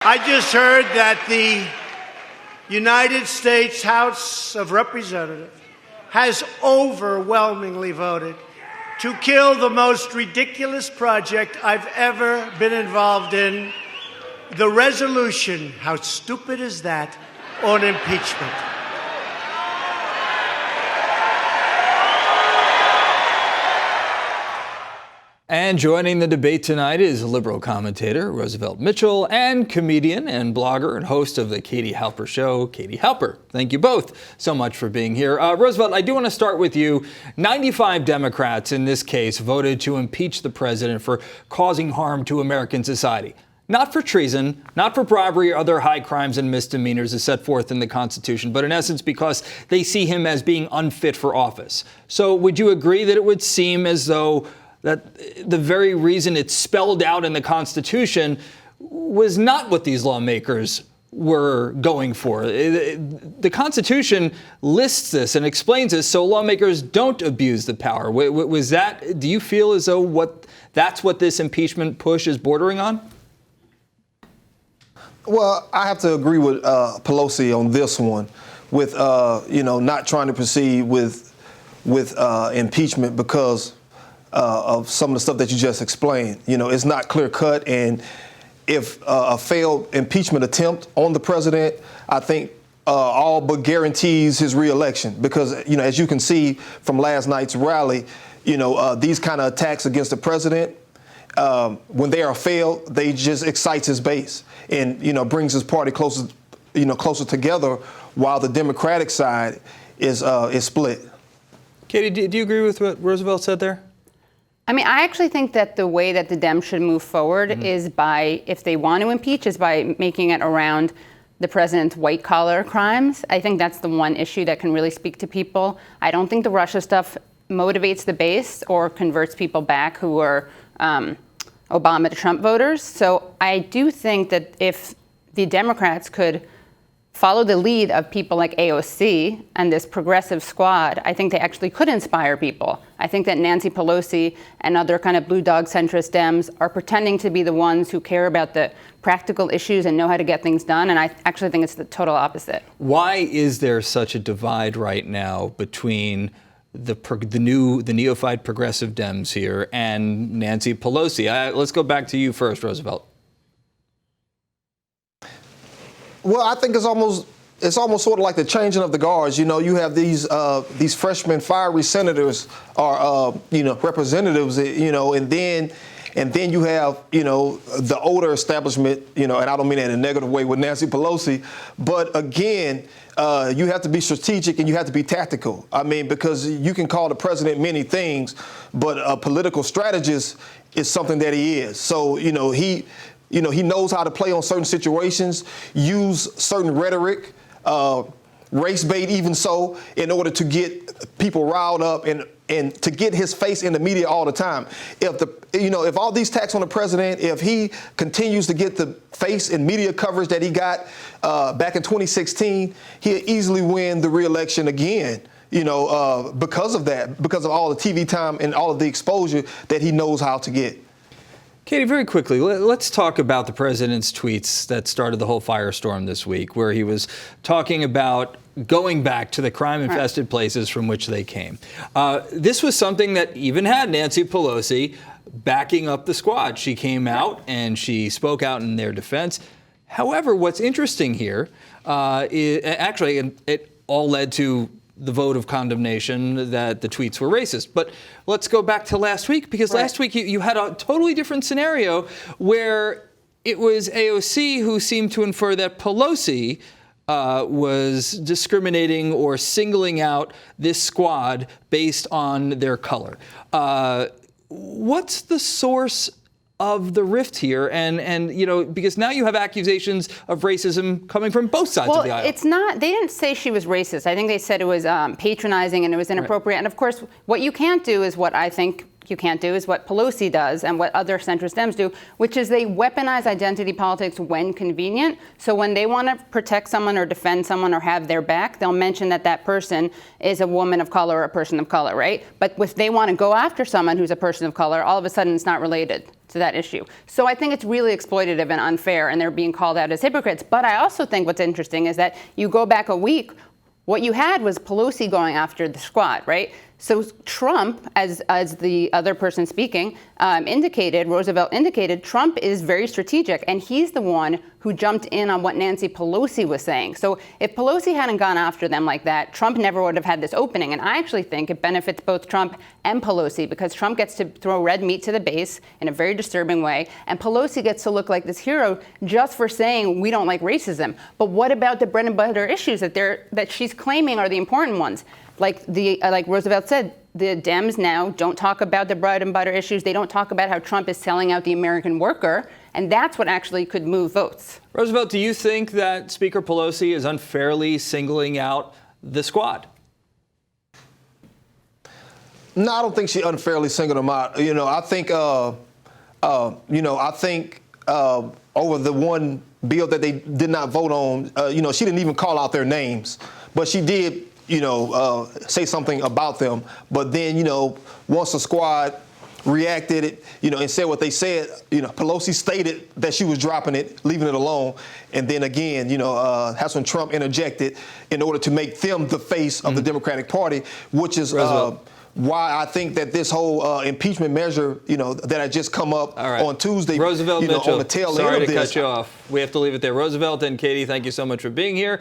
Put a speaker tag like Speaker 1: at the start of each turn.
Speaker 1: I just heard that the United States House of Representatives has overwhelmingly voted to kill the most ridiculous project I've ever been involved in, the resolution, how stupid is that, on impeachment.
Speaker 2: And joining the debate tonight is liberal commentator Roosevelt Mitchell and comedian and blogger and host of the Katie Halper Show, Katie Halper. Thank you both so much for being here. Roosevelt, I do want to start with you. 95 Democrats in this case voted to impeach the president for causing harm to American society. Not for treason, not for bribery or other high crimes and misdemeanors as set forth in the Constitution, but in essence because they see him as being unfit for office. So would you agree that it would seem as though that the very reason it's spelled out in the Constitution was not what these lawmakers were going for? The Constitution lists this and explains this so lawmakers don't abuse the power. Was that, do you feel as though that's what this impeachment push is bordering on?
Speaker 3: Well, I have to agree with Pelosi on this one with, not trying to proceed with impeachment because of some of the stuff that you just explained. It's not clear cut. And if a failed impeachment attempt on the president, I think all but guarantees his reelection. Because, as you can see from last night's rally, these kind of attacks against the president, when they are failed, they just excites his base and, brings his party closer together while the Democratic side is split.
Speaker 2: Katie, do you agree with what Roosevelt said there?
Speaker 4: I mean, I actually think that the way that the Dems should move forward is by, if they want to impeach, is by making it around the president's white-collar crimes. I think that's the one issue that can really speak to people. I don't think the Russia stuff motivates the base or converts people back who are Obama to Trump voters. So I do think that if the Democrats could follow the lead of people like AOC and this progressive squad, I think they actually could inspire people. I think that Nancy Pelosi and other kind of blue dog centrist Dems are pretending to be the ones who care about the practical issues and know how to get things done. And I actually think it's the total opposite.
Speaker 2: Why is there such a divide right now between the neophyte progressive Dems here and Nancy Pelosi? Let's go back to you first, Roosevelt.
Speaker 3: Well, I think it's almost sort of like the changing of the guards. You have these freshman fiery senators or representatives, and then you have the older establishment, and I don't mean that in a negative way with Nancy Pelosi, but again, you have to be strategic and you have to be tactical. I mean, because you can call the president many things, but a political strategist is something that he is. So he knows how to play on certain situations, use certain rhetoric, race bait even so, in order to get people riled up and to get his face in the media all the time. If all these attacks on the president, if he continues to get the face and media coverage that he got back in 2016, he'll easily win the reelection again. Because of that, because of all the TV time and all of the exposure that he knows how to get.
Speaker 2: Katie, very quickly, let's talk about the president's tweets that started the whole firestorm this week, where he was talking about going back to the crime-infested places from which they came. This was something that even had Nancy Pelosi backing up the squad. She came out and she spoke out in their defense. However, what's interesting here is actually it all led to the vote of condemnation that the tweets were racist. But let's go back to last week, because last week you had a totally different scenario where it was AOC who seemed to infer that Pelosi was discriminating or singling out this squad based on their color. What's the source of the rift here, and because now you have accusations of racism coming from both sides of the aisle.
Speaker 4: It's not. They didn't say she was racist. I think they said it was patronizing and it was inappropriate. Right. And of course, what you can't do is what I think you can't do is what Pelosi does and what other centrist Dems do, which is they weaponize identity politics when convenient. So when they want to protect someone or defend someone or have their back, they'll mention that that person is a woman of color or a person of color, right? But if they want to go after someone who's a person of color, all of a sudden it's not related. to that issue. So I think it's really exploitative and unfair, and they're being called out as hypocrites. But I also think what's interesting is that you go back a week, what you had was Pelosi going after the squad, right? So Trump, as the other person speaking Roosevelt indicated, Trump is very strategic, and he's the one who jumped in on what Nancy Pelosi was saying. So if Pelosi hadn't gone after them like that, Trump never would have had this opening. And I actually think it benefits both Trump and Pelosi, because Trump gets to throw red meat to the base in a very disturbing way, and Pelosi gets to look like this hero just for saying we don't like racism. But what about the bread and butter issues that she's claiming are the important ones? Like Roosevelt said, the Dems now don't talk about the bread and butter issues. They don't talk about how Trump is selling out the American worker, and that's what actually could move votes.
Speaker 2: Roosevelt, do you think that Speaker Pelosi is unfairly singling out the squad?
Speaker 3: No, I don't think she unfairly singled them out. I think, over the one bill that they did not vote on, she didn't even call out their names, but she did, say something about them. But then, once the squad reacted, and said what they said, Pelosi stated that she was dropping it, leaving it alone. And then again, that's when Trump interjected in order to make them the face of the Democratic Party, which is why I think that this whole impeachment measure, that had just come up on Tuesday,
Speaker 2: Roosevelt Mitchell,
Speaker 3: on the tail end
Speaker 2: sorry
Speaker 3: of
Speaker 2: to
Speaker 3: this.
Speaker 2: cut you off. We have to leave it there. Roosevelt and Katie, thank you so much for being here.